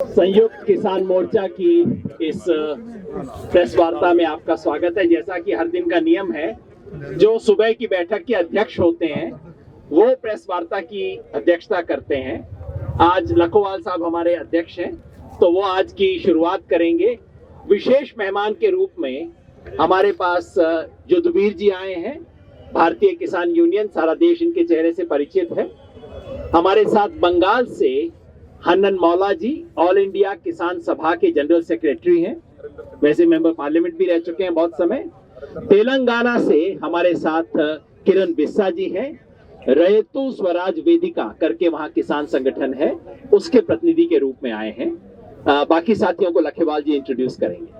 संयुक्त किसान मोर्चा की इस प्रेस वार्ता में आपका स्वागत है। जैसा कि हर दिन का नियम है, जो सुबह की बैठक के अध्यक्ष होते हैं वो प्रेस वार्ता की अध्यक्षता करते हैं। आज लखोवाल साहब हमारे अध्यक्ष हैं, तो वो आज की शुरुआत करेंगे। विशेष मेहमान के रूप में हमारे पास युद्धवीर जी आए हैं, भारतीय किसान यूनियन, सारा देश इनके चेहरे से परिचित है। हमारे साथ बंगाल से हन्नन मौला जी, ऑल इंडिया किसान सभा के जनरल सेक्रेटरी हैं, वैसे मेंबर पार्लियामेंट भी रह चुके हैं बहुत समय। तेलंगाना से हमारे साथ किरण बिस्सा जी हैं, रैतु स्वराज वेदिका करके वहां किसान संगठन है, उसके प्रतिनिधि के रूप में आए हैं। बाकी साथियों को लखेवाल जी इंट्रोड्यूस करेंगे।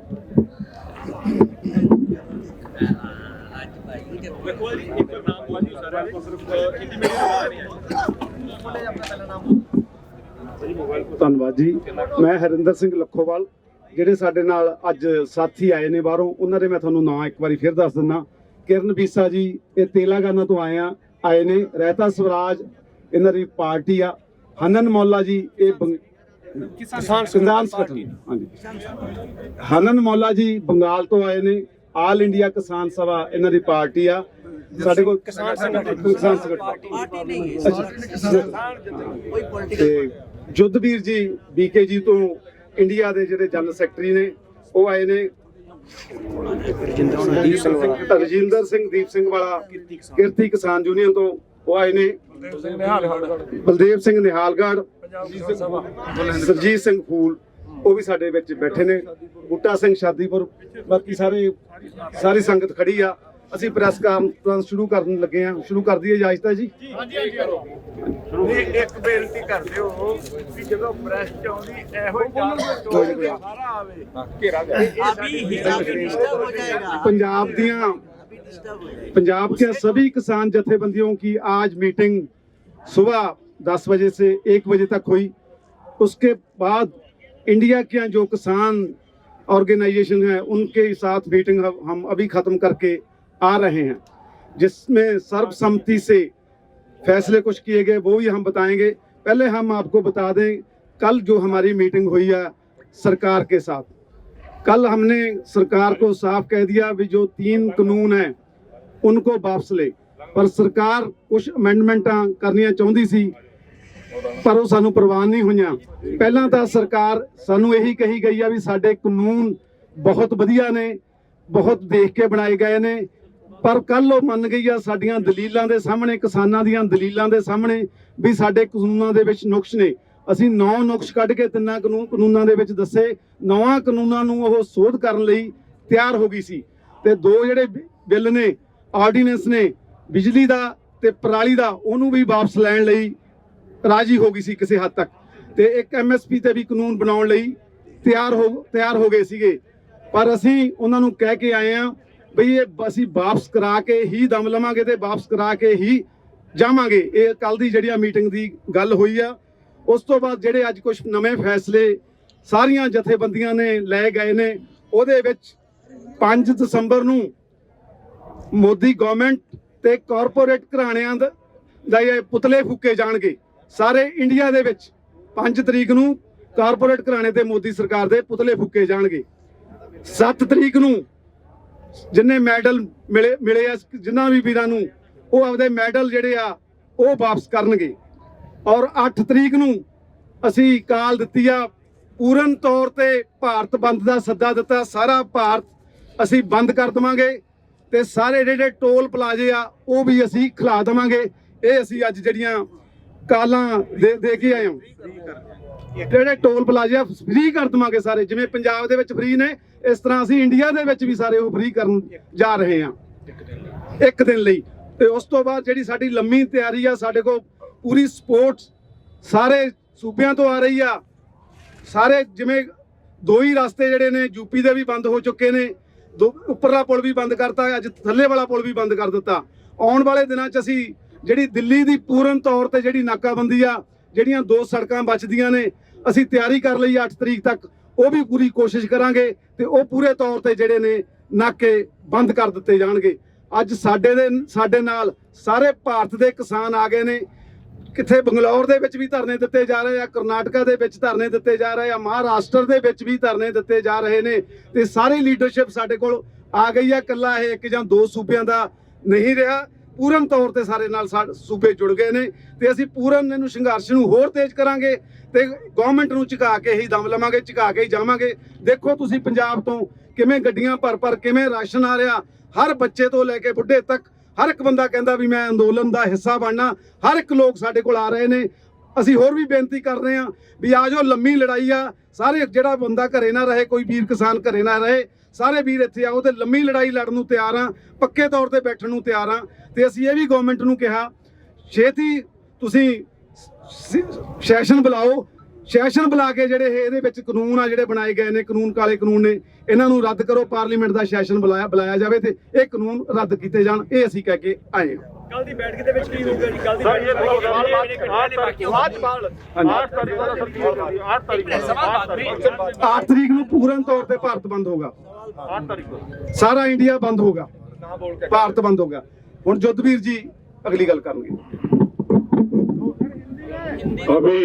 ਧੰਨਵਾਦ ਜੀ। मैं हरिंदर सिंह लखोवाल, ਜਿਹੜੇ ਸਾਡੇ ਨਾਲ ਅੱਜ ਸਾਥੀ ਆਏ ਨੇ ਬਾਹਰੋਂ, ਉਹਨਾਂ ਦੇ ਮੈਂ ਤੁਹਾਨੂੰ ਨਾਂ ਇੱਕ ਵਾਰੀ ਫਿਰ ਦੱਸ ਦਿੰਦਾ। ਕਿਰਨ ਬੀਸਾ ਜੀ ਇਹ ਤੇਲੰਗਾਨਾ ਤੋਂ ਆਏ ਨੇ, ਰਹਿਤਾ ਸਵਰਾਜ ਇਹਨਾਂ ਦੀ ਪਾਰਟੀ ਆ। ਹਨਨ ਮੌਲਾ ਜੀ ਇਹ ਕਿਸਾਨ ਸੰਗਠਨ, ਹਾਂਜੀ। ਹਨਨ ਮੌਲਾ ਜੀ ਬੰਗਾਲ ਤੋਂ ਆਏ ਨੇ, ਆਲ ਇੰਡੀਆ ਕਿਸਾਨ ਸਭਾ ਇਹਨਾਂ ਦੀ ਪਾਰਟੀ ਆ। ਸਾਡੇ ਕੋਲ ਕਿਸਾਨ ਸੰਗਠਨ ਪਾਰਟੀ ਨਹੀਂ ਹੈ। युद्धवीर जी बीके जी तो इंडिया के ਜਿਹੜੇ ਜਨਰਲ ਸੈਕਟਰੀ ਨੇ ਉਹ ਆਏ ਨੇ। ਰਜਿੰਦਰ ਸਿੰਘ ਦੀਪ ਸਿੰਘ ਵਾਲਾ ਕਿਰਤੀ ਕਿਸਾਨ ਯੂਨੀਅਨ ਤੋਂ ਉਹ ਆਏ ਨੇ। ਬਲਦੇਵ ਸਿੰਘ ਨਿਹਾਲਗੜ੍ਹ, ਸਰਜੀਤ ਸਿੰਘ ਫੂਲ ਉਹ ਵੀ ਸਾਡੇ ਵਿੱਚ ਬੈਠੇ ਨੇ। ਬੂਟਾ ਸਿੰਘ ਸ਼ਾਦੀਪੁਰ, ਬਾਕੀ ਸਾਰੀ ਸੰਗਤ ਖੜੀ ਆ। ਅਸੀਂ ਪ੍ਰੈਸ ਕਾਨਫਰੰਸ ਸ਼ੁਰੂ ਕਰਨ ਲੱਗੇ ਆ। ਸ਼ੁਰੂ ਕਰ ਦਈਏ, ਇਜਾਜ਼ਤ ਹੈ ਜੀ? ਇੱਕ ਬੇਨਤੀ ਕਰਦੇ ਹੋ ਕਿ ਜਦੋਂ ਪ੍ਰੈਸ ਚ ਆਉਂਦੀ ਇਹੋ ਹੀ ਸਾਰਾ ਆਵੇ पंजाब के सभी किसान जथेबंदियों की आज मीटिंग सुबह 10 बजे से 1 बजे तक हुई। उसके बाद इंडिया के जो किसान ऑर्गेनाइजेशन है उनके साथ मीटिंग हम अभी ख़त्म करके आ रहे हैं, जिसमें सर्वसम्मति से फैसले कुछ किए गए, वो भी हम बताएंगे। पहले हम आपको बता दें, कल जो हमारी मीटिंग हुई है सरकार के साथ, कल हमने सरकार को साफ कह दिया भी जो 3 कानून हैं उनको वापस ले। पर सरकार कुछ अमेंडमेंट करनियां चाहती सी, पर वो सानू प्रवान नहीं हुई। पहला तो सरकार सानू यही कही गई है भी साडे कानून बहुत वधिया ने, बहुत देख के बनाए गए ने, पर कल वो मन गई है साडियां दलीलां दे सामने, किसानां दियां दलीलां दे सामने भी साडे कानूनां दे विच नुक्स ने। ਅਸੀਂ 9 ਨੁਕਸ ਕੱਢ ਕੇ 3 ਕਾਨੂੰਨਾਂ ਦੇ ਵਿੱਚ ਦੱਸੇ। 9 ਕਾਨੂੰਨਾਂ ਨੂੰ ਉਹ ਸੋਧ ਕਰਨ ਲਈ ਤਿਆਰ ਹੋ ਗਈ ਸੀ, ਤੇ 2 ਜਿਹੜੇ ਬਿੱਲ ਨੇ, ਆਰਡੀਨੈਂਸ ਨੇ, ਬਿਜਲੀ ਦਾ ਤੇ ਪਰਾਲੀ ਦਾ, ਉਹਨੂੰ ਵੀ ਵਾਪਸ ਲੈਣ ਲਈ ਰਾਜੀ ਹੋ ਗਈ ਸੀ ਕਿਸੇ ਹੱਦ ਤੱਕ, ਤੇ ਇੱਕ ਐਮਐਸਪੀ ਤੇ ਵੀ ਕਾਨੂੰਨ ਬਣਾਉਣ ਲਈ ਤਿਆਰ ਹੋ ਗਏ ਸੀਗੇ। ਪਰ ਅਸੀਂ ਉਹਨਾਂ ਨੂੰ ਕਹਿ ਕੇ ਆਏ ਆ ਬਈ ਇਹ ਅਸੀਂ ਵਾਪਸ ਕਰਾ ਕੇ ਹੀ ਦਮ ਲਵਾਂਗੇ ਤੇ ਵਾਪਸ ਕਰਾ ਕੇ ਹੀ ਜਾਵਾਂਗੇ। ਇਹ ਕੱਲ ਦੀ ਜਿਹੜੀ ਮੀਟਿੰਗ ਦੀ ਗੱਲ ਹੋਈ ਆ। ਉਸ ਤੋਂ ਬਾਅਦ ਜਿਹੜੇ ਅੱਜ ਕੁਝ ਨਵੇਂ ਫੈਸਲੇ ਸਾਰੀਆਂ ਜਥੇਬੰਦੀਆਂ ਨੇ ਲਏ ਗਏ ਨੇ, ਉਹਦੇ ਵਿੱਚ 5 ਦਸੰਬਰ ਨੂੰ ਮੋਦੀ ਗਵਰਨਮੈਂਟ ਤੇ ਕਾਰਪੋਰੇਟ ਘਰਾਣਿਆਂ ਦਾ ਇਹ ਪੁਤਲੇ ਫੂਕੇ ਜਾਣਗੇ ਸਾਰੇ ਇੰਡੀਆ ਦੇ ਵਿੱਚ। 5 ਤਰੀਕ ਨੂੰ ਕਾਰਪੋਰੇਟ ਘਰਾਣੇ ਤੇ ਮੋਦੀ ਸਰਕਾਰ ਦੇ ਪੁਤਲੇ ਫੂਕੇ ਜਾਣਗੇ। 7 ਤਰੀਕ ਨੂੰ ਜਿੰਨੇ ਮੈਡਲ ਮਿਲੇ ਆ ਜਿਨ੍ਹਾਂ ਵੀ ਵੀਰਾਂ ਨੂੰ, ਉਹ ਆਪਦੇ ਮੈਡਲ ਜਿਹੜੇ ਆ ਉਹ ਵਾਪਸ ਕਰਨਗੇ। ਔਰ 8 ਤਰੀਕ ਨੂੰ ਅਸੀਂ ਕਾਲ ਦਿੱਤੀ ਆ, ਪੂਰਨ ਤੌਰ ਤੇ ਭਾਰਤ ਬੰਦ ਦਾ ਸੱਦਾ ਦਿੱਤਾ। ਸਾਰਾ ਭਾਰਤ ਅਸੀਂ ਬੰਦ ਕਰ ਦੇਵਾਂਗੇ ਤੇ ਸਾਰੇ ਜਿਹੜੇ ਟੋਲ ਪਲਾਜ਼ੇ ਆ ਉਹ ਵੀ ਅਸੀਂ ਖਿਲਾ ਦੇਵਾਂਗੇ। ਇਹ ਅਸੀਂ ਅੱਜ ਜਿਹੜੀਆਂ ਕਾਲਾਂ ਦੇ ਕੇ ਆਏ ਹਾਂ। ਜਿਹੜੇ ਟੋਲ ਪਲਾਜ਼ੇ ਫ੍ਰੀ ਕਰ ਦੇਵਾਂਗੇ ਸਾਰੇ, ਜਿਵੇਂ ਪੰਜਾਬ ਦੇ ਵਿੱਚ ਫ੍ਰੀ ਨੇ, ਇਸ ਤਰ੍ਹਾਂ ਅਸੀਂ ਇੰਡੀਆ ਦੇ ਵਿੱਚ ਵੀ ਸਾਰੇ ਉਹ ਫ੍ਰੀ ਕਰਨ ਜਾ ਰਹੇ ਹਾਂ 1 ਦਿਨ ਲਈ। ਤੇ ਉਸ ਤੋਂ ਬਾਅਦ ਜਿਹੜੀ ਸਾਡੀ ਲੰਮੀ ਤਿਆਰੀ ਆ, ਸਾਡੇ ਕੋਲ ਪੂਰੀ ਸਪੋਰਟ ਸਾਰੇ ਸੂਬਿਆਂ ਤੋਂ ਆ ਰਹੀ ਆ। ਸਾਰੇ ਜਿਵੇਂ 2 ਹੀ ਰਸਤੇ ਜਿਹੜੇ ਨੇ ਯੂਪੀ ਦੇ ਵੀ ਬੰਦ ਹੋ ਚੁੱਕੇ ਨੇ, ਉੱਪਰਲਾ ਪੁਲ ਵੀ ਬੰਦ ਕਰਤਾ, ਅੱਜ ਥੱਲੇ ਵਾਲਾ ਪੁਲ ਵੀ ਬੰਦ ਕਰ ਦਿੱਤਾ। ਆਉਣ ਵਾਲੇ ਦਿਨਾਂ 'ਚ ਅਸੀਂ ਜਿਹੜੀ ਦਿੱਲੀ ਦੀ ਪੂਰਨ ਤੌਰ ਤੇ ਜਿਹੜੀ ਨਾਕਾਬੰਦੀ ਆ, ਜਿਹੜੀਆਂ 2 ਸੜਕਾਂ ਬਚਦੀਆਂ ਨੇ, ਅਸੀਂ ਤਿਆਰੀ ਕਰ ਲਈ 8 ਤਰੀਕ ਤੱਕ, ਉਹ ਵੀ ਪੂਰੀ ਕੋਸ਼ਿਸ਼ ਕਰਾਂਗੇ ਤੇ ਉਹ ਪੂਰੇ ਤੌਰ ਤੇ ਜਿਹੜੇ ਨੇ ਨਾਕੇ ਬੰਦ ਕਰ ਦਿੱਤੇ ਜਾਣਗੇ। ਅੱਜ ਸਾਡੇ ਨਾਲ ਸਾਰੇ ਭਾਰਤ ਦੇ ਕਿਸਾਨ ਆ ਗਏ ਨੇ। ਕਿੱਥੇ ਬੰਗਲੌਰ ਦੇ ਵਿੱਚ ਵੀ ਧਰਨੇ ਦਿੱਤੇ ਜਾ ਰਹੇ ਆ, ਕਰਨਾਟਕਾ ਦੇ ਵਿੱਚ ਧਰਨੇ ਦਿੱਤੇ ਜਾ ਰਹੇ ਆ, ਮਹਾਰਾਸ਼ਟਰ ਦੇ ਵਿੱਚ ਵੀ ਧਰਨੇ ਦਿੱਤੇ ਜਾ ਰਹੇ ਨੇ ਤੇ ਸਾਰੀ ਲੀਡਰਸ਼ਿਪ ਸਾਡੇ ਕੋਲ ਆ ਗਈ ਆ। ਇਕੱਲਾ ਇਹ ਇੱਕ ਜਾਂ ਦੋ ਸੂਬਿਆਂ ਦਾ ਨਹੀਂ ਰਿਹਾ, ਪੂਰਨ ਤੌਰ ਤੇ ਸਾਰੇ ਨਾਲ ਸੂਬੇ ਜੁੜ ਗਏ ਨੇ ਤੇ ਅਸੀਂ ਪੂਰਨ ਇਹਨੂੰ ਸੰਘਰਸ਼ ਨੂੰ ਹੋਰ ਤੇਜ਼ ਕਰਾਂਗੇ ਤੇ ਗਵਰਨਮੈਂਟ ਨੂੰ ਝੁਕਾ ਕੇ ਹੀ ਦਮ ਲਵਾਂਗੇ, ਝੁਕਾ ਕੇ ਹੀ ਜਾਵਾਂਗੇ। ਦੇਖੋ ਤੁਸੀਂ ਪੰਜਾਬ ਤੋਂ ਕਿਵੇਂ ਗੱਡੀਆਂ ਭਰ ਕਿਵੇਂ ਰਾਸ਼ਨ ਆ ਰਿਹਾ, ਹਰ ਬੱਚੇ ਤੋਂ ਲੈ ਕੇ ਬੁੱਢੇ ਤੱਕ ਹਰ ਇੱਕ ਬੰਦਾ ਕਹਿੰਦਾ ਵੀ ਮੈਂ ਅੰਦੋਲਨ ਦਾ ਹਿੱਸਾ ਬਣਨਾ। ਹਰ ਇੱਕ ਲੋਕ ਸਾਡੇ ਕੋਲ ਆ ਰਹੇ ਨੇ। ਅਸੀਂ ਹੋਰ ਵੀ ਬੇਨਤੀ ਕਰ ਰਹੇ ਹਾਂ ਵੀ ਆ ਜਾਓ, ਲੰਮੀ ਲੜਾਈ ਆ, ਸਾਰੇ ਜਿਹੜਾ ਬੰਦਾ ਘਰੇ ਨਾ ਰਹੇ, ਕੋਈ ਵੀਰ ਕਿਸਾਨ ਘਰੇ ਨਾ ਰਹੇ, ਸਾਰੇ ਵੀਰ ਇੱਥੇ ਆਓ ਤੇ ਲੰਮੀ ਲੜਾਈ ਲੜਨ ਨੂੰ ਤਿਆਰ ਆ, ਪੱਕੇ ਤੌਰ ਤੇ ਬੈਠਣ ਨੂੰ ਤਿਆਰ ਆ। ਤੇ ਅਸੀਂ ਇਹ ਵੀ ਗਵਰਨਮੈਂਟ ਨੂੰ ਕਿਹਾ ਛੇਤੀ ਤੁਸੀਂ ਸੈਸ਼ਨ ਬੁਲਾਓ, ਸੈਸ਼ਨ ਬੁਲਾ ਕੇ ਜਿਹੜੇ ਇਹਦੇ ਵਿੱਚ ਕਾਨੂੰਨ ਆ ਜਿਹੜੇ ਬਣਾਏ ਗਏ ਨੇ, ਕਾਨੂੰਨ ਕਾਲੇ ਕਾਨੂੰਨ ਨੇ, ਇਹਨਾਂ ਨੂੰ ਰੱਦ ਕਰੋ। ਪਾਰਲੀਮੈਂਟ ਦਾ ਸੈਸ਼ਨ ਬੁਲਾਇਆ ਜਾਵੇ ਤੇ ਇਹ ਕਾਨੂੰਨ ਰੱਦ ਕੀਤੇ ਜਾਣ, ਇਹ ਅਸੀਂ ਕਹਿ ਕੇ ਆਏ ਹਾਂ। ਕੱਲ ਦੀ ਬੈਠਕ ਦੇ ਵਿੱਚ ਕੀ ਹੋਊਗਾ ਜੀ? ਕੱਲ ਦੀ ਬੈਠਕ 8 ਤਰੀਕ ਨੂੰ ਪੂਰਨ ਤੌਰ ਤੇ ਭਾਰਤ ਬੰਦ ਹੋਗਾ, 8 ਤਾਰੀਖ ਨੂੰ ਸਾਰਾ ਇੰਡੀਆ ਬੰਦ ਹੋਗਾ, ਭਾਰਤ ਬੰਦ ਹੋਗਾ। ਹੁਣ ਜੁੱਧਵੀਰ ਜੀ अगली गल करेंगे। अभी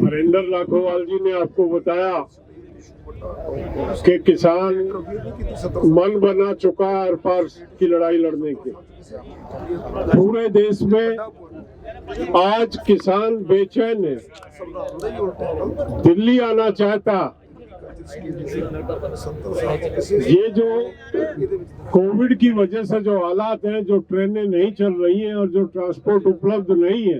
हरिंदर लाखोवाल जी ने आपको बताया कि किसान मन बना चुका है हर पार की लड़ाई लड़ने की। पूरे देश में आज किसान बेचैन है, दिल्ली आना चाहता। ये जो कोविड की वजह से जो हालात हैं, जो ट्रेनें नहीं चल रही हैं और जो ट्रांसपोर्ट उपलब्ध नहीं है,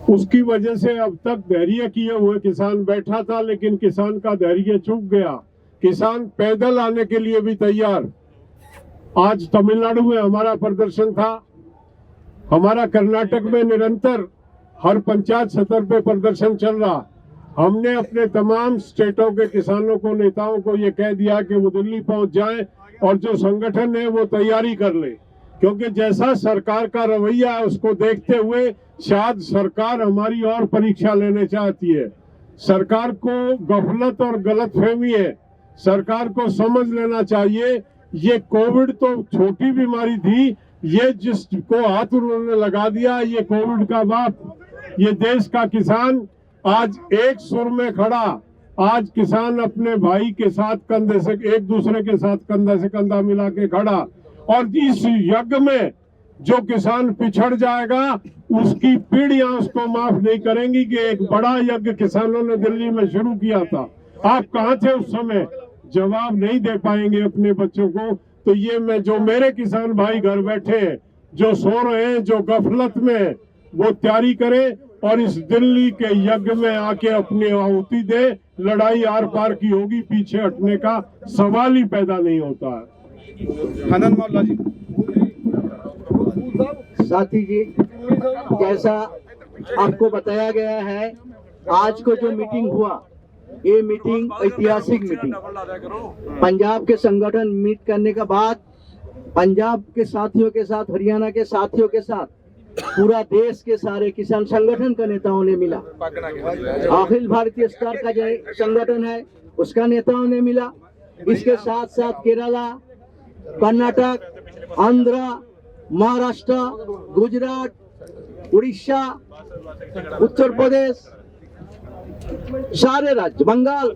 उसकी वजह से अब तक धैर्य किए हुए किसान बैठा था, लेकिन किसान का धैर्य चूक गया। किसान पैदल आने के लिए भी तैयार। आज तमिलनाडु में हमारा प्रदर्शन था, हमारा कर्नाटक में निरंतर हर पंचायत स्तर पे प्रदर्शन चल रहा। हमने अपने तमाम स्टेटों के किसानों को, नेताओं को ये कह दिया कि वो दिल्ली पहुंच जाएं और जो संगठन है वो तैयारी कर ले, क्योंकि जैसा सरकार का रवैया है उसको देखते हुए शायद सरकार हमारी और परीक्षा लेने चाहती है। सरकार को गफलत और गलतफहमी है, सरकार को समझ लेना चाहिए ये कोविड तो छोटी बीमारी थी, ये जिसको हाथ उन्होंने लगा दिया ये कोविड का बाप। ये देश का किसान आज एक सुर में खड़ा, आज किसान अपने भाई के साथ कंधे से, एक दूसरे के साथ कंधा से कंधा मिला के खड़ा। और इस यज्ञ में जो किसान पिछड़ जाएगा उसकी पीढ़ियां उसको माफ नहीं करेंगी कि एक बड़ा यज्ञ किसानों ने दिल्ली में शुरू किया था। आप कहां थे उस समय? जवाब नहीं दे पाएंगे अपने बच्चों को। तो ये मैं जो मेरे किसान भाई घर बैठे हैं, जो सो रहे हैं, जो गफलत में, वो तैयारी करें और इस दिल्ली के यज्ञ में आके अपनी आहुति दे। लड़ाई आर पार की होगी, पीछे हटने का सवाल ही पैदा नहीं होता है। आनंद मौला जी। साथी जी, जैसा आपको बताया गया है, आज को जो मीटिंग हुआ, ये मीटिंग ऐतिहासिक मीटिंग, पंजाब के संगठन मीट करने के बाद पंजाब के साथियों के साथ, हरियाणा के साथियों के साथ पूरा देश के सारे किसान संगठन का नेताओं ने मिला। अखिल भारतीय स्तर का जो संगठन है उसका नेताओं ने मिला। इसके साथ साथ केरला, कर्नाटक, आंध्र, महाराष्ट्र, गुजरात, उड़ीसा, उत्तर प्रदेश, सारे राज्य, बंगाल,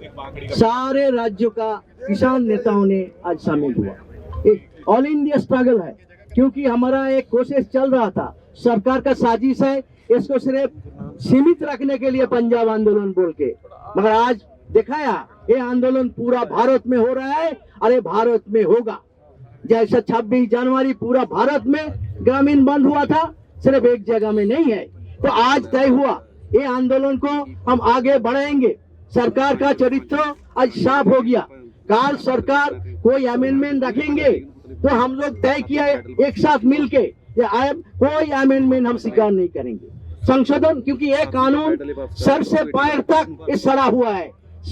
सारे राज्यों का किसान नेताओं ने आज शामिल हुआ। एक ऑल इंडिया स्ट्रगल है, क्योंकि हमारा एक कोशिश चल रहा था, सरकार का साजिश है इसको सिर्फ सीमित रखने के लिए पंजाब आंदोलन बोल के, मगर आज दिखाया ये आंदोलन पूरा भारत में हो रहा है। अरे भारत में होगा, जैसा 26 जनवरी पूरा भारत में ग्रामीण बंद हुआ था, सिर्फ एक जगह में नहीं है। तो आज तय हुआ ये आंदोलन को हम आगे बढ़ाएंगे। सरकार का चरित्र आज साफ हो गया। काल सरकार कोई अमेंडमेंट रखेंगे तो हम लोग तय किया एक साथ मिलके कोई अमेंडमेंट हम स्वीकार नहीं करेंगे, संशोधन, क्योंकि ये कानून सर से पैर तक इस सड़ा हुआ है।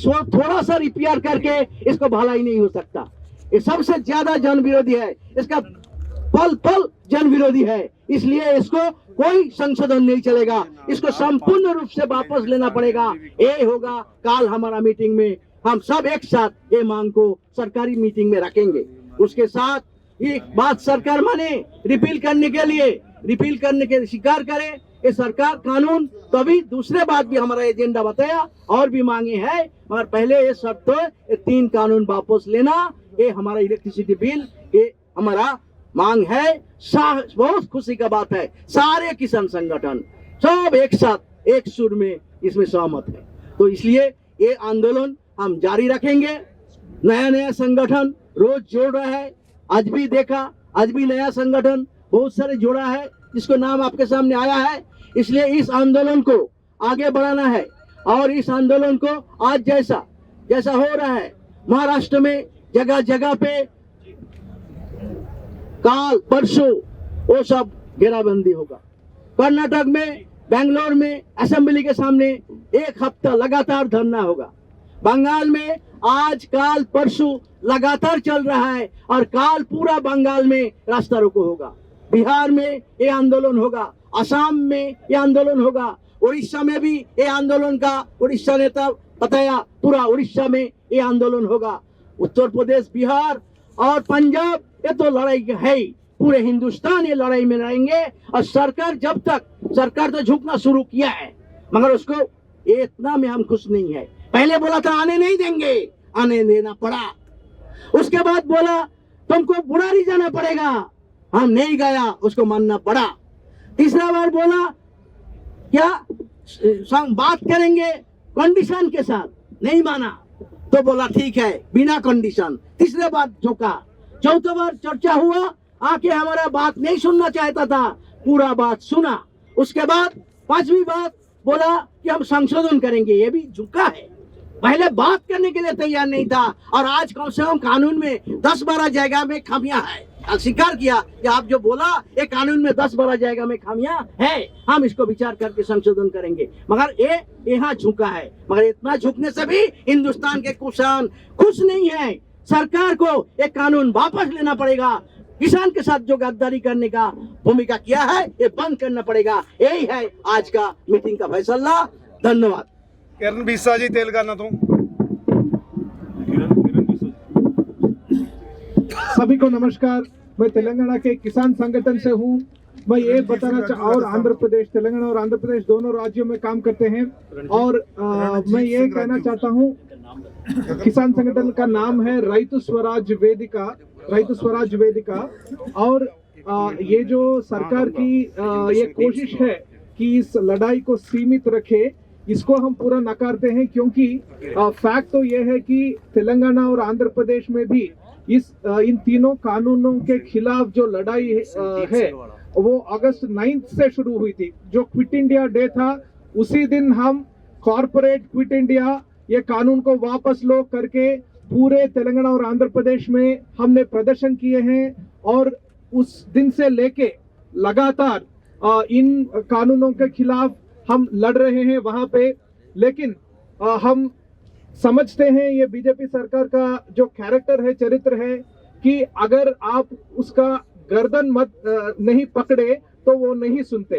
थोड़ा सा रिपेयर करके इसको भलाई नहीं हो सकता। ये सबसे ज्यादा जन विरोधी है, इसका पल पल जन विरोधी है, इसलिए इसको कोई संशोधन नहीं चलेगा, इसको संपूर्ण रूप से वापस लेना पड़ेगा। ये होगा काल हमारा मीटिंग में, हम सब एक साथ ये मांग को सरकारी मीटिंग में रखेंगे। उसके साथ एक बात सरकार माने रिपील करने के लिए रिपील करने के स्वीकार करे। ये सरकार कानून तभी दूसरे बात भी हमारा एजेंडा बताया और भी मांगे हैं, मगर पहले ये शर्त तो ये 3 कानून वापस लेना, ये हमारा इलेक्ट्रिसिटी बिल, ये हमारा मांग है। बहुत खुशी का बात है, सारे किसान संगठन सब एक साथ एक सुर में इसमें सहमत है। तो इसलिए ये आंदोलन हम जारी रखेंगे। नया नया संगठन रोज जोड़ रहा है, आज भी देखा, आज भी नया संगठन बहुत सारे जोड़ा है जिसको नाम आपके सामने आया है। इसलिए इस आंदोलन को आगे बढ़ाना है और इस आंदोलन को आज जैसा हो रहा है महाराष्ट्र में जगह जगह पे काल परसों वो सब घेराबंदी होगा। कर्नाटक में, बेंगलोर में असेंबली के सामने 1 हफ्ता लगातार धरना होगा। बंगाल में आज काल परसों लगातार चल रहा है और काल पूरा बंगाल में रास्ता रोको होगा। बिहार में ये आंदोलन होगा, असम में ये आंदोलन होगा, उड़ीसा में भी ये आंदोलन का उड़ीसा नेता बताया, पूरा उड़ीसा में ये आंदोलन होगा। उत्तर प्रदेश, बिहार और पंजाब ये तो लड़ाई है ही, पूरे हिंदुस्तान ये लड़ाई में रहेंगे। और सरकार तो झुकना शुरू किया है, मगर उसको ये इतना में हम खुश नहीं है। पहले बोला था आने नहीं देंगे, आने देना पड़ा। उसके बाद बोला तुमको बुरारी जाना पड़ेगा, हम नहीं गया, उसको मानना पड़ा। तीसरा बार बोला क्या बात करेंगे कंडीशन के साथ, नहीं माना, तो बोला ठीक है बिना कंडीशन। तीसरे बार झुका। चौथा बार चर्चा हुआ, आके हमारा बात नहीं सुनना चाहता था, पूरा बात सुना। उसके बाद 5वीं बात बोला कि हम संशोधन करेंगे, ये भी झुका है। पहले बात करने के लिए तैयार नहीं था और आज कम से कम कानून में 10-12 जगह में खामियां है। स्वीकार किया कि आप जो बोला ये कानून में 10-12 जगह में खामियां है, हम इसको विचार करके संशोधन करेंगे। मगर ये यहाँ झुका है, मगर इतना झुकने से भी हिंदुस्तान के किसान खुश नहीं है। सरकार को एक कानून वापस लेना पड़ेगा। किसान के साथ जो गद्दारी करने का भूमिका किया है ये बंद करना पड़ेगा। यही है आज का मीटिंग का फैसला। धन्यवाद। किरण बीसा जी तेलंगाना तो सभी को नमस्कार। मैं तेलंगाना के किसान संगठन से हूँ। मैं ये बताना और आंध्र प्रदेश, तेलंगाना और आंध्र प्रदेश दोनों राज्यों में काम करते हैं और मैं ये कहना चाहता हूँ, किसान संगठन का नाम है रैतु स्वराज वेदिका और ये जो सरकार की ये कोशिश है कि इस लड़ाई को सीमित रखे, इसको हम पूरा नकारते हैं। क्योंकि फैक्ट तो ये है कि तेलंगाना और आंध्र प्रदेश में भी इन तीनों कानूनों के खिलाफ जो लड़ाई है वो अगस्त 9 से शुरू हुई थी। जो क्विट इंडिया डे था उसी दिन हम कॉर्पोरेट क्विट इंडिया ये कानून को वापस लो करके पूरे तेलंगाना और आंध्र प्रदेश में हमने प्रदर्शन किए हैं और उस दिन से लेके लगातार इन कानूनों के खिलाफ हम लड़ रहे हैं वहां पे। लेकिन हम समझते हैं ये बीजेपी सरकार का जो कैरेक्टर है, चरित्र है कि अगर आप उसका गर्दन नहीं पकड़े तो वो नहीं सुनते।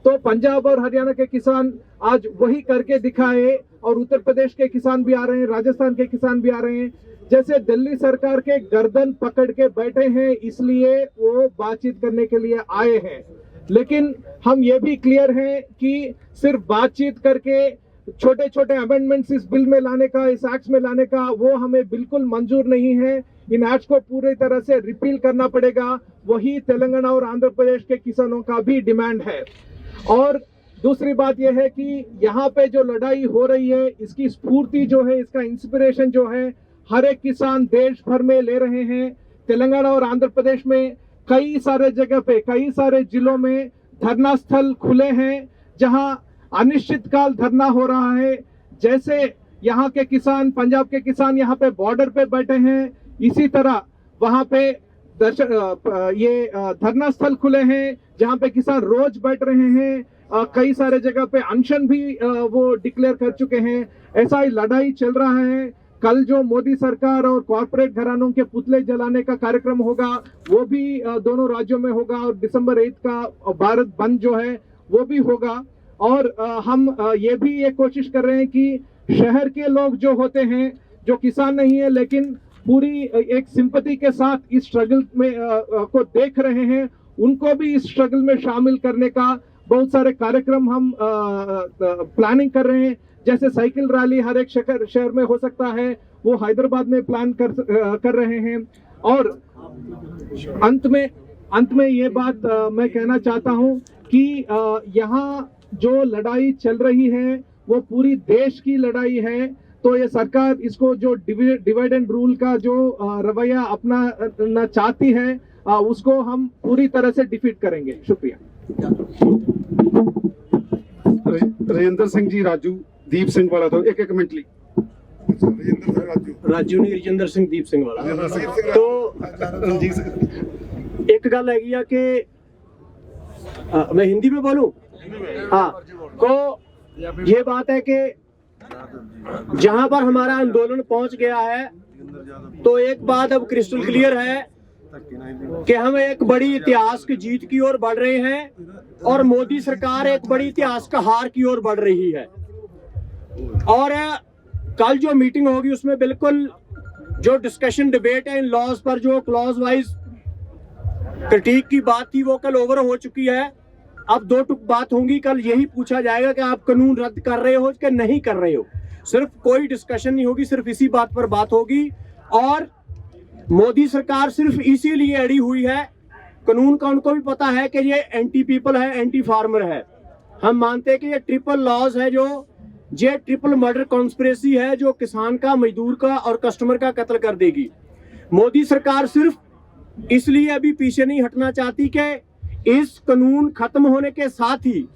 तो पंजाब और हरियाणा के किसान आज वही करके दिखाए और उत्तर प्रदेश के किसान भी आ रहे हैं, राजस्थान के किसान भी आ रहे हैं। जैसे दिल्ली सरकार के गर्दन पकड़ के बैठे हैं, इसलिए वो बातचीत करने के लिए आए हैं। लेकिन हम ये भी क्लियर हैं कि सिर्फ बातचीत करके छोटे छोटे अमेंडमेंट्स इस बिल में लाने का, इस एक्ट में लाने का, वो हमें बिल्कुल मंजूर नहीं है। इन एक्ट को पूरी तरह से रिपील करना पड़ेगा। वही तेलंगाना और आंध्र प्रदेश के किसानों का भी डिमांड है। और दूसरी बात यह है कि यहाँ पे जो लड़ाई हो रही है, इसकी स्फूर्ति जो है, इसका इंस्पिरेशन जो है, हर एक किसान देश भर में ले रहे हैं। तेलंगाना और आंध्र प्रदेश में कई सारे जगह पे, कई सारे जिलों में धरना स्थल खुले हैं जहां अनिश्चितकाल धरना हो रहा है। जैसे यहाँ के किसान, पंजाब के किसान यहाँ पे बॉर्डर पे बैठे हैं, इसी तरह वहां पे ये धरना स्थल खुले हैं जहाँ पे किसान रोज बैठ रहे हैं। कई सारे जगह पे अनशन भी वो डिक्लेयर कर चुके हैं। ऐसा ही लड़ाई चल रहा है। कल जो मोदी सरकार और कॉर्पोरेट घरानों के पुतले जलाने का कार्यक्रम होगा वो भी दोनों राज्यों में होगा और दिसंबर 8 का भारत बंद जो है वो भी होगा। और हम ये भी ये कोशिश कर रहे हैं कि शहर के लोग जो होते हैं, जो किसान नहीं है लेकिन पूरी एक सिंपैथी के साथ इस स्ट्रगल में को देख रहे हैं, उनको भी इस स्ट्रगल में शामिल करने का बहुत सारे कार्यक्रम हम प्लानिंग कर रहे हैं। जैसे साइकिल रैली हर एक शहर में हो सकता है, वो हैदराबाद में प्लान कर रहे हैं। और अंत में ये बात मैं कहना चाहता हूं कि यहाँ जो लड़ाई चल रही है वो पूरी देश की लड़ाई है। तो ये सरकार इसको जो डिवाइड एंड रूल का जो रवैया अपनाना चाहती है उसको हम पूरी तरह से डिफीट करेंगे। शुक्रिया। राजेंद्र सिंह जी राजू, दीप सिंह वाला तो एक मिनट ली। राजू ने राजेंद्र सिंह दीप सिंह वाला तो एक गल हैगी कि मैं हिंदी में बोलूं। हाँ, तो ये बात है कि जहां पर हमारा आंदोलन पहुंच गया है तो एक बात अब क्रिस्टल क्लियर है कि हम एक बड़ी इतिहास की जीत की ओर बढ़ रहे हैं और मोदी सरकार एक बड़ी इतिहास का हार की ओर बढ़ रही है। और कल जो मीटिंग होगी उसमें बिल्कुल जो डिस्कशन डिबेट है इन लॉज पर, जो क्लॉज वाइज क्रिटिक की बात थी वो कल ओवर हो चुकी है। अब दो टुक बात होंगी। कल यही पूछा जाएगा कि आप कानून रद्द कर रहे हो कि नहीं कर रहे हो। सिर्फ कोई डिस्कशन नहीं होगी, सिर्फ इसी बात पर बात होगी। और मोदी सरकार सिर्फ इसीलिए अड़ी हुई है, कानून का उनको भी पता है कि ये एंटी पीपल है, एंटी फार्मर है। हम मानते हैं कि ये ट्रिपल लॉज है, जो ये ट्रिपल मर्डर कॉन्स्पिरेसी है जो किसान का, मजदूर का और कस्टमर का कत्ल कर देगी। मोदी सरकार सिर्फ इसलिए अभी पीछे नहीं हटना चाहती कि इस कानून खत्म होने के साथ ही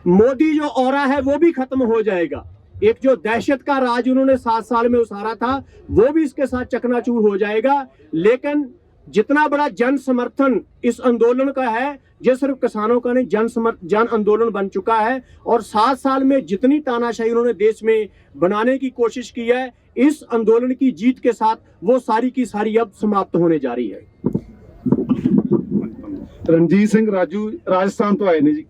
मोदी जो ऑरा है वो भी खत्म हो जाएगा। एक जो दहशत का राज उन्होंने 7 साल में उसारा था वो भी इसके साथ चकनाचूर हो जाएगा। लेकिन जितना बड़ा जन समर्थन इस आंदोलन का है, ये सिर्फ किसानों का नहीं, जन आंदोलन बन चुका है। और 7 साल में जितनी तानाशाही उन्होंने देश में बनाने की कोशिश की है, इस आंदोलन की जीत के साथ वो सारी की सारी अब समाप्त होने जा रही है। रणजीत सिंह राजू राजस्थान तो आए ने जी।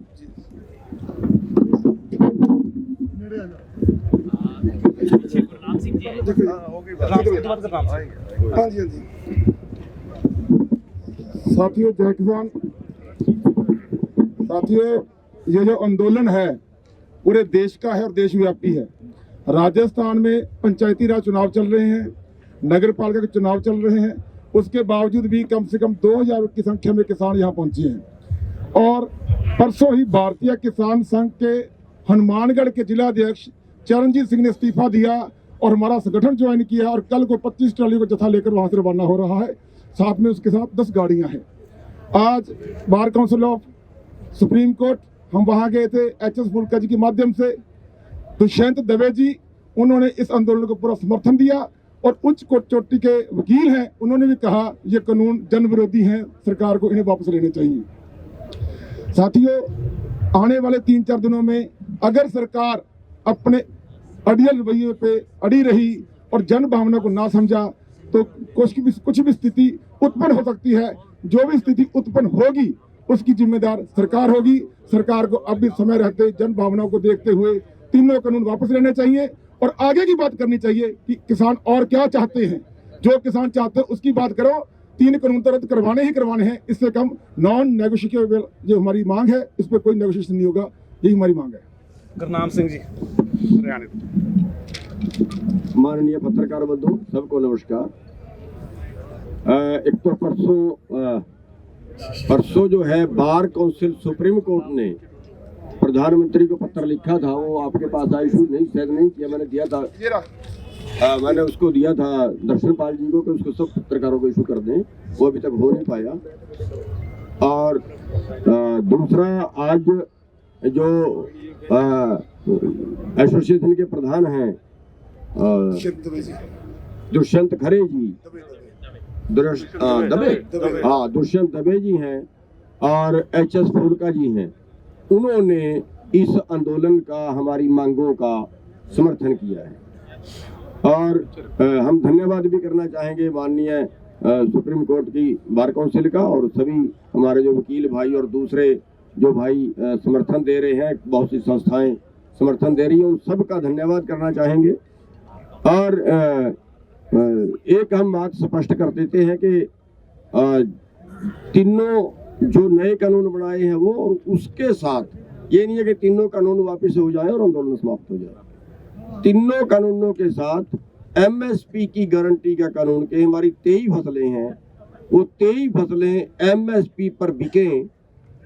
साथियों, जय किसान। साथियों, ये जो आंदोलन है पूरे देश का है और देशव्यापी है। राजस्थान में पंचायती राज चुनाव चल रहे हैं, नगर पालिका के चुनाव चल रहे हैं, उसके बावजूद भी कम से कम 2000 की संख्या में किसान यहाँ पहुंचे हैं। और परसों ही भारतीय किसान संघ के हनुमानगढ़ के जिलाध्यक्ष चरणजीत सिंह ने इस्तीफा दिया और हमारा संगठन ज्वाइन किया और कल को 25 ट्राली को जत्था लेकर वहां से रवाना हो रहा है। साथ में उसके साथ 10 गाड़ियां हैं। आज bar council of supreme court हम वहां गए थे HS फुल्का जी के माध्यम से। दुष्यंत दवे जी, उन्होंने इस आंदोलन को पूरा समर्थन दिया और उच्च कोर्ट चोटी के वकील हैं, उन्होंने भी कहा ये कानून जन विरोधी हैं, सरकार को इन्हें वापस लेने चाहिए। साथियों, आने वाले 3-4 दिनों में अगर सरकार अपने अड़ियल रवैये पे अड़ी रही और जन भावना को ना समझा तो कुछ भी स्थिति उत्पन्न हो सकती है। जो भी स्थिति उत्पन्न होगी उसकी जिम्मेदार सरकार होगी। सरकार को अब भी समय रहते जन भावनाओं को देखते हुए तीनों कानून वापस लेने चाहिए और आगे की बात करनी चाहिए कि किसान और क्या चाहते हैं। जो किसान चाहते हैं उसकी बात करो। 3 कानून तो रद्द करवाने ही करवाने हैं, इससे कम नॉन नेगोशिएबल जो हमारी मांग है इस पर कोई नेगोशिएशन नहीं होगा, यही हमारी मांग है। गुरनाम सिंह जी, हरियाणा। माननीय पत्रकार बंधु, सबको नमस्कार। एक तो परसों जो है बार काउंसिल सुप्रीम कोर्ट ने प्रधानमंत्री को पत्र लिखा था, वो आपके पास इशू नहीं शायद नहीं किया, मैंने दिया था। मैंने उसको दिया था दर्शन पाल जी को कि उसको सब पत्रकारों को इशू कर दें, वो अभी तक हो नहीं पाया। और दूसरा, आज जो एसोसिएशन के प्रधान हैं दुष्यंत खरे जी, दुष्यंत दबे जी हैं और HS फुल्का जी हैं, उन्होंने इस आंदोलन का, हमारी मांगों का समर्थन किया है। और हम धन्यवाद भी करना चाहेंगे माननीय सुप्रीम कोर्ट की बार काउंसिल का और सभी हमारे जो वकील भाई और दूसरे जो भाई समर्थन दे रहे हैं, बहुत सी संस्थाएं समर्थन दे रही हैं, उन सब का धन्यवाद करना चाहेंगे। और एक हम बात स्पष्ट कर देते हैं कि तीनों जो नए कानून बनाए हैं वो, और उसके साथ ये नहीं है कि तीनों कानून वापस हो जाए और आंदोलन समाप्त हो जाए। तीनों कानूनों के साथ एमएसपी की गारंटी का कानून के हमारी 23 फसलें हैं, वो 23 फसलें एमएसपी पर बिकें,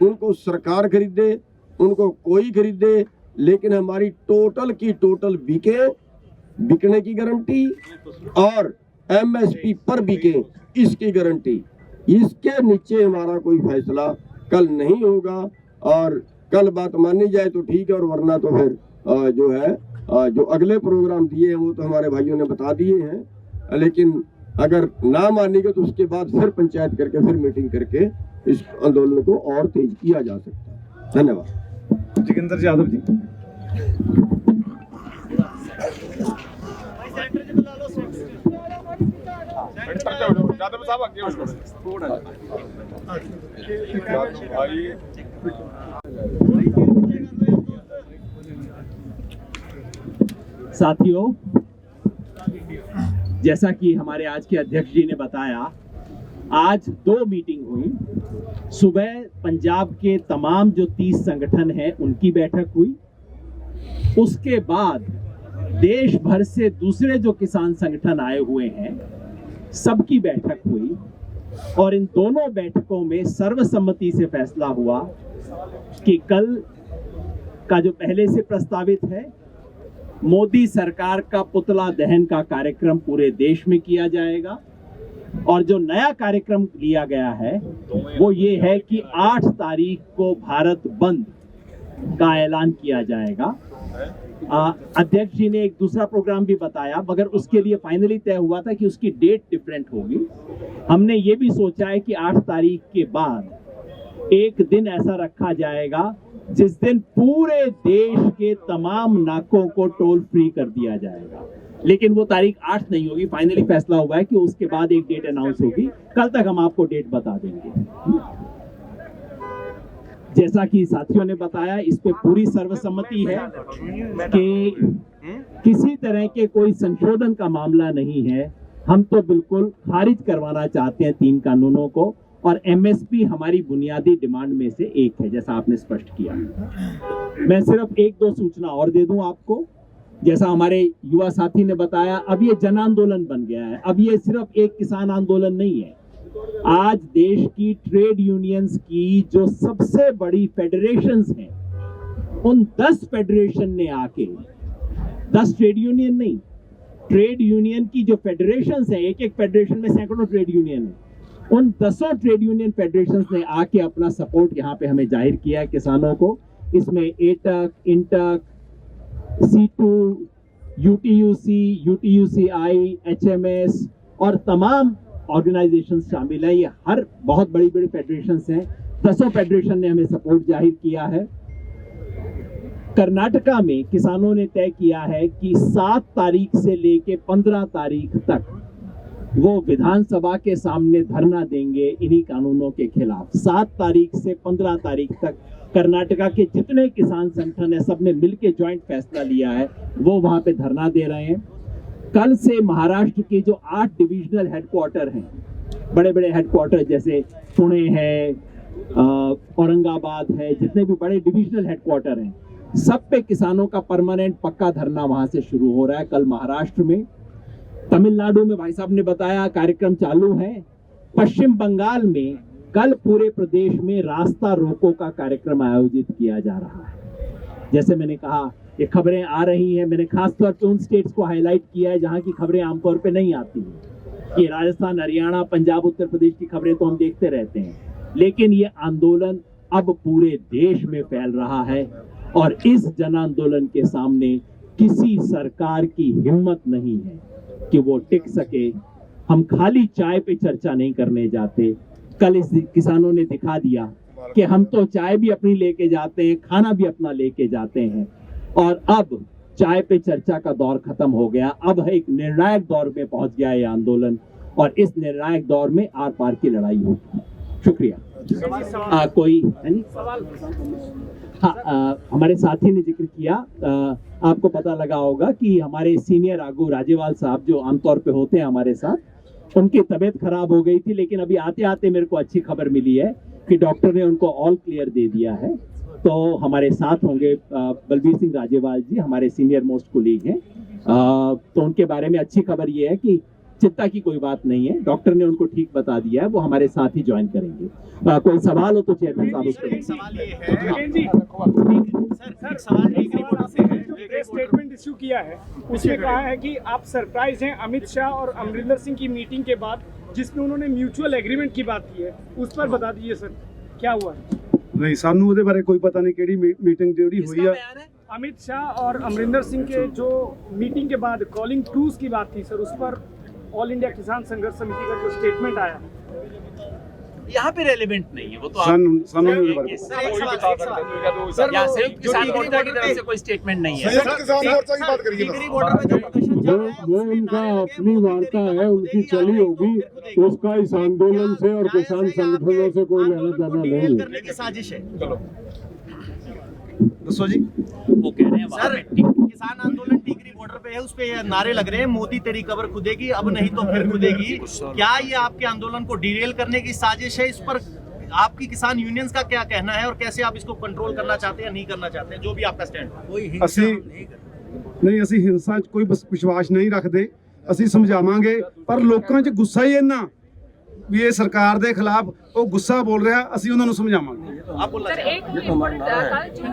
उनको सरकार खरीदे, उनको कोई खरीदे, लेकिन हमारी टोटल की टोटल बिके, बिकने की गारंटी और एमएसपी पर बिके इसकी गारंटी। इसके नीचे हमारा कोई फैसला कल नहीं होगा, और कल बात मानी जाए तो ठीक है, और वरना तो फिर जो है जो अगले प्रोग्राम दिए हैं वो तो हमारे भाइयों ने बता दिए हैं, लेकिन अगर ना मानेंगे तो उसके बाद फिर पंचायत करके फिर मीटिंग करके इस आंदोलन को और तेज किया जा सकता है। धन्यवाद। जोगिंदर यादव जी। यादव साहब आगे साथियों, जैसा कि हमारे आज के अध्यक्ष जी ने बताया, आज 2 मीटिंग हुई। सुबह पंजाब के तमाम जो 30 संगठन हैं उनकी बैठक हुई। उसके बाद देश भर से दूसरे जो किसान संगठन आए हुए हैं सबकी बैठक हुई, और इन दोनों बैठकों में सर्वसम्मति से फैसला हुआ कि कल का जो पहले से प्रस्तावित है मोदी सरकार का पुतला दहन का कार्यक्रम पूरे देश में किया जाएगा, और जो नया कार्यक्रम लिया गया है वो ये है कि 8 तारीख को भारत बंद का ऐलान किया जाएगा। अध्यक्ष जी ने एक दूसरा प्रोग्राम भी बताया, मगर उसके लिए फाइनली तय हुआ था कि उसकी डेट डिफरेंट होगी। हमने ये भी सोचा है कि 8 तारीख के बाद एक दिन ऐसा रखा जाएगा जिस दिन पूरे देश के तमाम नाकों को टोल फ्री कर दिया जाएगा, लेकिन वो तारीख 8 नहीं होगी। फाइनली फैसला हुआ है कि उसके बाद एक डेट अनाउंस होगी। कल तक हम आपको डेट बता देंगे। जैसा कि साथियों ने बताया, इस पे पूरी सर्वसम्मति है कि किसी तरह के कोई संशोधन का मामला नहीं है। हम तो बिल्कुल खारिज करवाना चाहते हैं 3 कानूनों को, और एमएसपी हमारी बुनियादी डिमांड में से एक है, जैसा आपने स्पष्ट किया। मैं सिर्फ 1-2 सूचना और दे दूं आपको। जैसा हमारे युवा साथी ने बताया, अब ये जन आंदोलन बन गया है। अब ये सिर्फ एक किसान आंदोलन नहीं है। आज देश की ट्रेड यूनियंस की जो सबसे बड़ी फेडरेशंस हैं, उन 10 फेडरेशन ने आके, 10 ट्रेड यूनियन नहीं, ट्रेड यूनियन की जो फेडरेशंस हैं, एक फेडरेशन में सैकड़ों ट्रेड यूनियन है, उन 10 ट्रेड यूनियन फेडरेशंस ने आके अपना सपोर्ट यहाँ पे हमें जाहिर किया है किसानों को। इसमें AITUC, INTUC, C2, UTUC, UTUCI, HMS और तमाम ऑर्गेनाइजेशन शामिल है। ये हर बहुत बड़ी बड़ी फेडरेशंस हैं। 10 फेडरेशन ने हमें सपोर्ट जाहिर किया है। कर्नाटका में किसानों ने तय किया है कि 7 तारीख से लेके 15 तारीख तक वो विधानसभा के सामने धरना देंगे इन्हीं कानूनों के खिलाफ। 7 तारीख से 15 तारीख तक कर्नाटका के जितने किसान संगठन है सबने मिलकर ज्वाइंट फैसला लिया है, वो वहां पे धरना दे रहे हैं। कल से महाराष्ट्र के जो 8 डिविजनल हेडक्वार्टर हैं, बड़े बड़े हेडक्वार्टर जैसे पुणे है, औरंगाबाद है, जितने भी बड़े डिविजनल हेडक्वार्टर हैं, सब पे किसानों का परमानेंट पक्का धरना वहां से शुरू हो रहा है। कल महाराष्ट्र में, तमिलनाडु में भाई साहब ने बताया कार्यक्रम चालू है। पश्चिम बंगाल में कल पूरे प्रदेश में रास्ता रोको का कार्यक्रम आयोजित किया जा रहा है। जैसे मैंने कहा, ये खबरें आ रही हैं। मैंने खास तौर पे उन स्टेट्स को हाईलाइट किया है जहां की खबरें आमतौर पे नहीं आती हैं। ये राजस्थान, हरियाणा, पंजाब, उत्तर प्रदेश की खबरें तो हम देखते रहते हैं, लेकिन ये आंदोलन अब पूरे देश में फैल रहा है, और इस जन आंदोलन के सामने किसी सरकार की हिम्मत नहीं है कि वो टिक सके। हम खाली चाय पे चर्चा नहीं करने जाते। कल इस किसानों ने दिखा दिया कि हम तो चाय भी अपनी लेके जाते हैं, खाना भी अपना लेके जाते हैं, और अब चाय पे चर्चा का दौर खत्म हो गया। अब एक निर्णायक दौर में पहुंच गया ये आंदोलन, और इस निर्णायक दौर में आर पार की लड़ाई होगी। शुक्रिया। कोई है नहीं? हाँ, हमारे साथी ने जिक्र किया, आपको पता लगा होगा कि हमारे सीनियर आगू राजेवाल साहब जो आमतौर पे होते हैं हमारे साथ, उनकी तबीयत खराब हो गई थी, लेकिन अभी आते आते मेरे को अच्छी खबर मिली है कि डॉक्टर ने उनको ऑल क्लियर दे दिया है। तो हमारे साथ होंगे बलबीर सिंह राजेवाल जी, हमारे सीनियर मोस्ट कोलीग हैं। तो उनके बारे में अच्छी खबर ये है कि चिंता की कोई बात नहीं है, डॉक्टर ने उनको ठीक बता दिया है, वो हमारे साथ ही ज्वाइन करेंगे। कोई सवाल हो तो चेयरमैन साहब उसको। सवाल ये है सर, सवाल एक रिपोर्ट से है, जो प्रेस स्टेटमेंट इशू किया है उसमें कहा है कि आप सरप्राइज हैं अमित शाह और अमरिंदर सिंह की मीटिंग के बाद, जिसमें उन्होंने म्यूचुअल एग्रीमेंट की बात की है, उस पर बता दीजिए सर क्या हुआ है। नहीं, सानू ਉਹਦੇ ਬਾਰੇ ਕੋਈ ਪਤਾ ਨਹੀਂ ਕਿਹੜੀ ਮੀਟਿੰਗ ਜਿਹੜੀ ਹੋਈ ਆ। अमित शाह और अमरिंदर सिंह के जो मीटिंग के बाद कॉलिंग टूर्स की बात थी सर, उस पर ऑल इंडिया किसान संघर्ष समिति का जो स्टेटमेंट आया यहाँ पे रेलेवेंट नहीं है वो तो। ਸਾਨੂੰ ਉਹਦੇ ਬਾਰੇ यहाँ संयुक्त किसान मोर्चा की तरफ से कोई स्टेटमेंट नहीं है। वो उनका अपनी वार्ता है, उनकी चली होगी, उसका इस आंदोलन से और किसान संगठनों से कोई लेना देना नहीं है। साजिश है ਦੱਸੋ ਜੀ। वो कह रहे हैं वहाँ सर, पे किसान आंदोलन टिकरी बॉर्डर पे है, उस पे नारे लग रहे हैं, मोदी तेरी कब्र खुदेगी, अब नहीं तो फिर खुदेगी। क्या ये आपके आंदोलन को डिरेल करने की साजिश है? इस पर आपकी किसान यूनियंस का क्या कहना है और कैसे आप इसको कंट्रोल करना चाहते हैं, नहीं करना चाहते हैं, जो भी आपका स्टैंड है। ਅਸੀਂ ਨਹੀਂ, ਅਸੀਂ ਹਿੰਸਾ 'ਚ ਕੋਈ ਵਿਸ਼ਵਾਸ ਨਹੀਂ ਰੱਖਦੇ। ਅਸੀਂ ਸਮਝਾਵਾਂਗੇ, ਪਰ ਲੋਕਾਂ 'ਚ ਗੁੱਸਾ ਹੀ ਇੰਨਾ ਵੀ ਇਹ ਸਰਕਾਰ ਦੇ ਖਿਲਾਫ ਉਹ ਗੁੱਸਾ ਬੋਲ ਰਿਹਾ, ਅਸੀਂ ਉਹਨਾਂ ਨੂੰ ਸਮਝਾਵਾਂਗੇ। आप बोलना सर, चाहिए। एक रिपोर्ट कल जो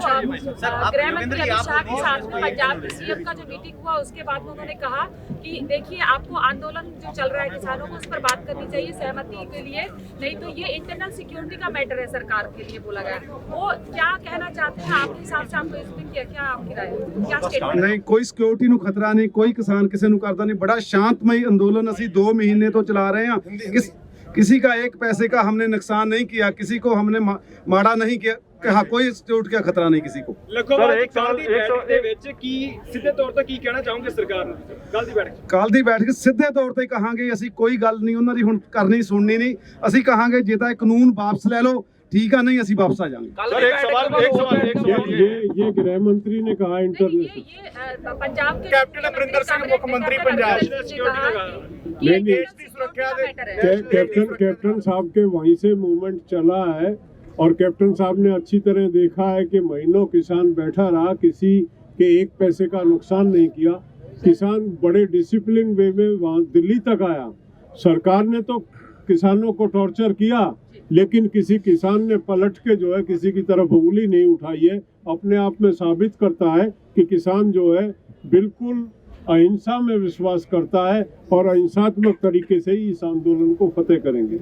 गृह मंत्री अमित शाह के साथ में पंजाब के सीएम का जो मीटिंग हुआ उसके बाद में उन्होंने कहा कि देखिए आपको आंदोलन जो चल रहा है किसानों को, उस पर बात करनी चाहिए सहमति के लिए, नहीं तो ये इंटरनल सिक्योरिटी का मैटर है सरकार के लिए बोला गया। वो क्या कहना चाहते हैं आपके हिसाब से, आपको इसमें क्या आपकी राय है, क्या स्टेटमेंट? ਨਹੀਂ, ਕੋਈ ਸਿਕਿਉਰਿਟੀ ਨੂੰ ਖਤਰਾ ਨਹੀਂ, ਕੋਈ ਕਿਸਾਨ ਕਿਸੇ ਨੂੰ ਕਰਦਾ नहीं। बड़ा शांतमय आंदोलन ਅਸੀਂ 2 महीने तो चला रहे हैं। किसी का एक पैसे का हमने नुकसान नहीं किया, किसी को हमने माड़ा नहीं किया, कहा कोई सिक्योरिटी का खतरा नहीं किसी को। सीधे तौर पर की कहना चाहूंगे सरकार ਨੂੰ ਕੱਲ ਦੀ ਬੈਠਕ ਕੱਲ ਦੀ ਬੈਠਕ ਸਿੱਧੇ ਤੌਰ ਤੇ ਕਹਾਂਗੇ, ਅਸੀਂ ਕੋਈ ਗੱਲ ਨਹੀਂ ਉਹਨਾਂ ਦੀ ਹੁਣ ਕਰਨੀ ਸੁਣਨੀ ਨਹੀਂ। ਅਸੀਂ ਕਹਾਂਗੇ ਜੇ ਤਾਂ ਇਹ ਕਾਨੂੰਨ ਵਾਪਸ ਲੈ ਲਓ ठीक है, नहीं ਅਸੀਂ वापस आ जाएंगे। ये गृह मंत्री ने कहा इंटरनेशनल पंजाब के कैप्टन अमरिंदर सिंह मुख्यमंत्री पंजाब कैप्टन साहब के वहीं से मूवमेंट चला है और कैप्टन साहब ने अच्छी तरह देखा है कि महीनों किसान बैठा रहा, किसी के एक पैसे का नुकसान नहीं किया। किसान बड़े डिसिप्लिन वे में वहाँ दिल्ली तक आया। सरकार ने तो किसानों को टॉर्चर किया, लेकिन किसी किसान ने पलट के जो है किसी की तरफ उंगली नहीं उठाई है। अपने आप में साबित करता है कि किसान जो है बिल्कुल अहिंसा में विश्वास करता है और अहिंसात्मक तरीके से ही इस आंदोलन को फतेह करेंगे।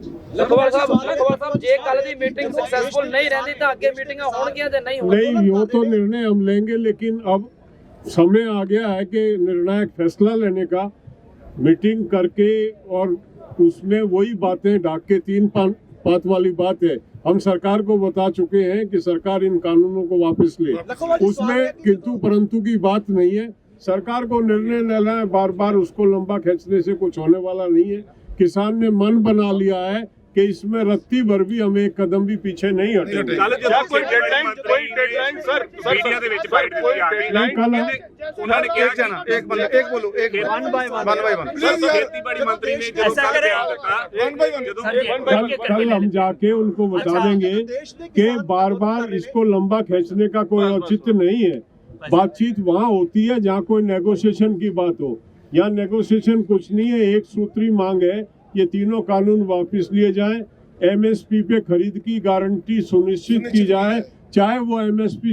नहीं, वो तो निर्णय हम लेंगे, लेकिन अब समय आ गया है कि निर्णायक फैसला लेने का। मीटिंग करके और उसमें वही बातें ढाक के 3 बात वाली बात है। हम सरकार को बता चुके हैं कि सरकार इन कानूनों को वापस ले, उसमें किंतु परंतु की बात नहीं है। सरकार को निर्णय लेना है, बार बार उसको लंबा खींचने से कुछ होने वाला नहीं है। किसान ने मन बना लिया है कि इसमें रत्ती भर भी हम एक कदम भी पीछे नहीं हटेंगे। कोई डेडलाइन सर मीडिया ਦੇ ਵਿੱਚ ਬਾਈਟ ਦਿੱਤੀ ਆ ਗਈ, ਉਹਨਾਂ ਨੇ ਕਿਹਾ ਕਿ एक बोलो, एक वन बाय वन खेतीबाड़ी मंत्री ने जो ऐसा करें, कल हम जाके उनको बता देंगे कि बार बार इसको लंबा खींचने का कोई औचित्य नहीं है। बातचीत वहाँ होती है जहाँ कोई नेगोशिएशन की बात हो। यहाँ नेगोशिएशन कुछ नहीं है, एक सूत्री मांग है, ये तीनों कानून वापस लिए जाएं, एमएसपी पे खरीद की गारंटी सुनिश्चित की जाए, चाहे वो एमएसपी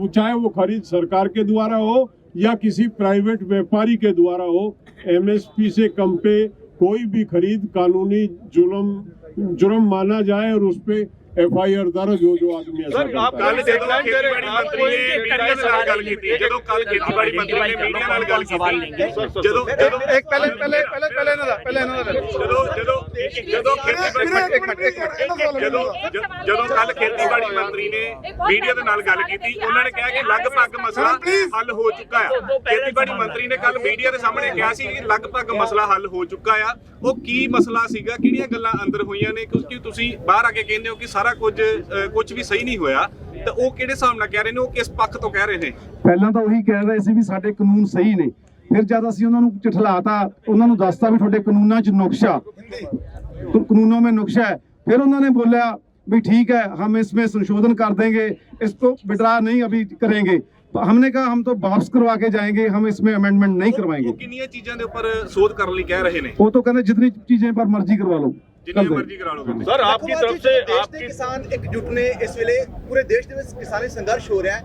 चाहे वो खरीद सरकार के द्वारा हो या किसी प्राइवेट व्यापारी के द्वारा हो। एमएसपी से कम पे कोई भी खरीद कानूनी जुर्म माना जाए और उस पे एफआईआर दर्ज हो जो आदमी ऐसा करता है। ਕੱਲ ਖੇਤੀਬਾੜੀ ਮੰਤਰੀ ਨੇ ਮੀਡੀਆ ਨਾਲ ਗੱਲ ਕੀਤੀ, ਜਦੋਂ ਕੱਲ ਖੇਤੀਬਾੜੀ ਮੰਤਰੀ ਨੇ ਮੀਡੀਆ ਨਾਲ ਗੱਲ ਕੀਤੀ, ਜਦੋਂ एक पहले ਇਹਨਾਂ ਦਾ ਜਦੋਂ ਕੱਲ ਖੇਤੀਬਾੜੀ ਮੰਤਰੀ ਨੇ ਮੀਡੀਆ ਦੇ ਨਾਲ ਗੱਲ ਕੀਤੀ, ਉਹਨਾਂ ਨੇ ਕਿਹਾ ਕਿ ਲਗਭਗ ਮਸਲਾ ਹੱਲ ਹੋ ਚੁੱਕਾ ਆ। ਖੇਤੀਬਾੜੀ ਮੰਤਰੀ ਨੇ ਕੱਲ ਮੀਡੀਆ ਦੇ ਸਾਹਮਣੇ ਕਿਹਾ ਸੀ ਕਿ ਲਗਭਗ ਮਸਲਾ ਹੱਲ ਹੋ ਚੁੱਕਾ ਆ। ਉਹ ਕੀ ਮਸਲਾ ਸੀਗਾ, ਕਿਹੜੀਆਂ ਗੱਲਾਂ ਅੰਦਰ ਹੋਈਆਂ ਨੇ, ਕਿਉਂਕਿ ਤੁਸੀਂ ਬਾਹਰ ਆ ਕੇ ਕਹਿੰਦੇ ਹੋ ਕਿ ਸਾਰਾ ਕੁਝ ਵੀ ਸਹੀ ਨਹੀਂ ਹੋਇਆ, ਤਾਂ ਉਹ ਕਿਹੜੇ ਹਿਸਾਬ ਨਾਲ ਕਹਿ ਰਹੇ ਨੇ, ਉਹ ਕਿਸ ਪੱਖ ਤੋਂ ਕਹਿ ਰਹੇ ਨੇ? ਪਹਿਲਾਂ ਤਾਂ ਉਹੀ ਕਹਿ ਰਹੇ ਸੀ ਵੀ ਸਾਡੇ ਕਾਨੂੰਨ ਸਹੀ ਨੇ, ਫਿਰ ਜਦ ਅਸੀਂ ਉਹਨਾਂ ਨੂੰ ਝਠਲਾਤਾ, ਉਹਨਾਂ ਨੂੰ ਦੱਸਤਾ ਵੀ ਤੁਹਾਡੇ ਕਾਨੂੰਨਾਂ 'ਚ ਨੁਕਸ਼ਾ, ਕਾਨੂੰਨਾਂ ਵਿੱਚ ਨੁਕਸ਼ਾ ਹੈ, ਫਿਰ ਉਹਨਾਂ ਨੇ ਬੋਲਿਆ भी ठीक है हम इसमें संशोधन कर देंगे, इसको विड्रा नहीं अभी करेंगे। तो हमने कहा हम तो वापस करवा के जाएंगे, हम इसमें अमेंडमेंट नहीं करवाएंगे। ਕਿੰਨੀਆਂ ਚੀਜ਼ਾਂ ਦੇ ਉੱਪਰ ਸੋਧ ਕਰਨ ਲਈ ਕਹਿ ਰਹੇ ਨੇ वो तो कहते जितनी चीजें पर मर्जी करवा लो, ਜਿੰਨੀ ਮਰਜ਼ੀ ਕਰਾ ਲਓ ਕਹਿੰਦੇ। ਸਰ ਆਪਕੀ ਤਰਫ ਸੇ ਆਪਕੇ ਕਿਸਾਨ ਇਕਜੁੱਟ ਨੇ ਇਸ ਵੇਲੇ ਪੂਰੇ ਦੇਸ਼ ਦੇ ਵਿੱਚ ਕਿਸਾਨੀ ਸੰਘਰਸ਼ ਹੋ ਰਿਹਾ ਹੈ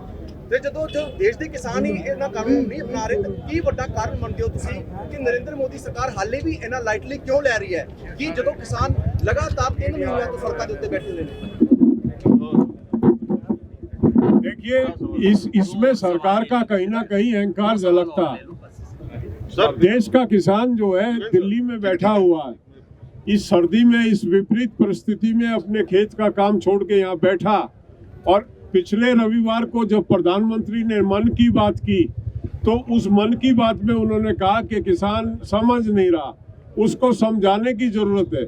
ਤੇ ਜਦੋਂ ਦੇਸ਼ ਦੇ ਕਿਸਾਨ ਹੀ ਇਹਨਾਂ ਕਾਨੂੰਨ ਨਹੀਂ ਅਪਣਾ ਰਹੇ ਤਾਂ ਕੀ ਵੱਡਾ ਕਾਰਨ ਮੰਨਦੇ ਹੋ ਤੁਸੀਂ ਕਿ ਨਰਿੰਦਰ ਮੋਦੀ ਸਰਕਾਰ ਹਾਲੇ ਵੀ ਇਹਨਾਂ ਲਾਈਟਲੀ ਕਿਉਂ ਲੈ ਰਹੀ ਹੈ ਕਿ ਜਦੋਂ ਕਿਸਾਨ ਲਗਾਤਾਰ 3 ਮਹੀਨਿਆਂ ਤੋਂ ਸੜਕਾਂ ਦੇ ਉੱਤੇ ਬੈਠੇ ਹੋਏ ਨੇ? देखिए इसमें सरकार का कहीं ना कहीं अहंकार झलकता है। देश का किसान जो है दिल्ली में बैठा हुआ है, इस सर्दी में इस विपरीत परिस्थिति में अपने खेत का काम छोड़ के यहाँ बैठा, और पिछले रविवार को जब प्रधानमंत्री ने मन की बात की तो उस मन की बात में उन्होंने कहा कि किसान समझ नहीं रहा, उसको समझाने की जरूरत है।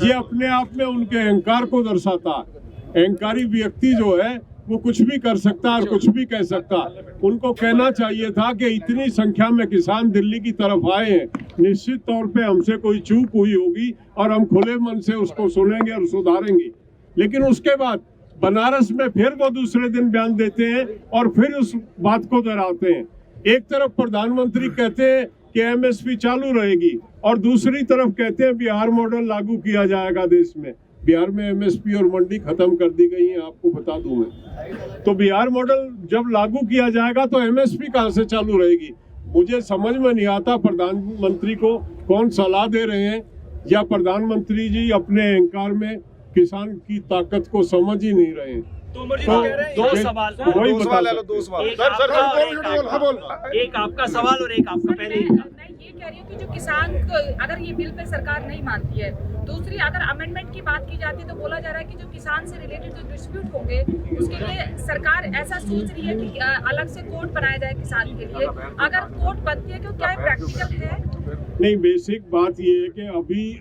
ये अपने आप में उनके अहंकार को दर्शाता है। अहंकारी व्यक्ति जो है वो कुछ भी कर सकता और कुछ भी कह सकता। उनको कहना चाहिए था कि इतनी संख्या में किसान दिल्ली की तरफ आए हैं, निश्चित तौर पे हमसे कोई चूक हुई होगी और हम खुले मन से उसको सुनेंगे और सुधारेंगे। लेकिन उसके बाद बनारस में फिर वो दूसरे दिन बयान देते हैं और फिर उस बात को दोहराते हैं। एक तरफ प्रधानमंत्री कहते हैं कि एमएसपी चालू रहेगी और दूसरी तरफ कहते हैं बिहार मॉडल लागू किया जाएगा देश में। बिहार में एमएसपी और मंडी खत्म कर दी गई है, आपको बता दूं मैं। तो बिहार मॉडल जब लागू किया जाएगा तो एमएसपी कहां से चालू रहेगी? मुझे समझ में नहीं आता प्रधानमंत्री को कौन सलाह दे रहे हैं, या प्रधानमंत्री जी अपने अहंकार में किसान की ताकत को समझ ही नहीं रहे हैं। दो सवाल वही बता एक आपका सवाल और एक आपका। पहले मैं ये कह रही हूँ कि जो किसान अगर ये बिल पे सरकार नहीं मानती है, दूसरी अगर अमेंडमेंट की बात की जाती है तो बोला जा रहा है कि जो किसान से रिलेटेड जो डिस्प्यूट होंगे उसके लिए सरकार ऐसा सोच रही है कि अलग से कोर्ट बनाया जाए किसान के लिए। अगर कोर्ट बनती है तो क्या प्रैक्टिकल है? नहीं, बेसिक बात ये है कि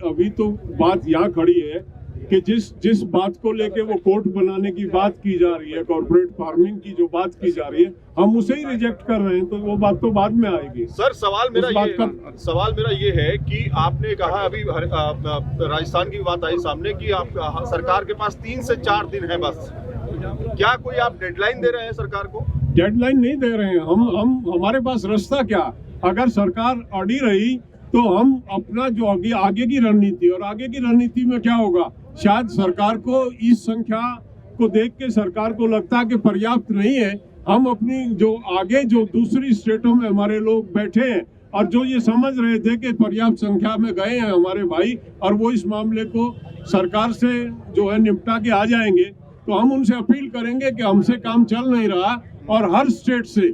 अभी तो बात यहाँ खड़ी है कि जिस बात को लेके वो कोर्ट बनाने की बात की जा रही है, कॉर्पोरेट फार्मिंग की जो बात की जा रही है, हम उसे ही रिजेक्ट कर रहे हैं, तो वो बात तो बाद में आएगी। सर सवाल मेरा ये है कि आपने कहा अभी राजस्थान की बात आई सामने कि आप सरकार के पास 3 से 4 दिन है बस, क्या कोई आप डेडलाइन दे रहे हैं सरकार को? डेडलाइन नहीं दे रहे हैं हम हमारे पास रास्ता क्या? अगर सरकार अड़ी रही तो हम अपना जो आगे की रणनीति, और आगे की रणनीति में क्या होगा, शायद सरकार को इस संख्या को देख के सरकार को लगता है कि पर्याप्त नहीं है। हम अपनी जो आगे जो दूसरी स्टेटों में हमारे लोग बैठे हैं और जो ये समझ रहे थे कि पर्याप्त संख्या में गए हैं हमारे भाई, और वो इस मामले को सरकार से जो है निपटा के आ जाएंगे, तो हम उनसे अपील करेंगे कि हमसे काम चल नहीं रहा, और हर स्टेट से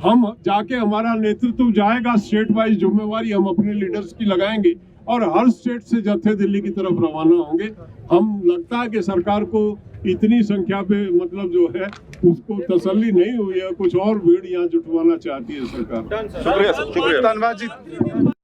हम जाके हमारा नेतृत्व जाएगा, स्टेट वाइज जिम्मेवारी हम अपने लीडर्स की लगाएंगे और हर स्टेट से जत्थे दिल्ली की तरफ रवाना होंगे। हम लगता है कि सरकार को इतनी संख्या पे मतलब जो है उसको तसल्ली नहीं हुई है, कुछ और भीड़ यहाँ जुटवाना चाहती है सरकार। शुक्रिया, धन्यवाद जी।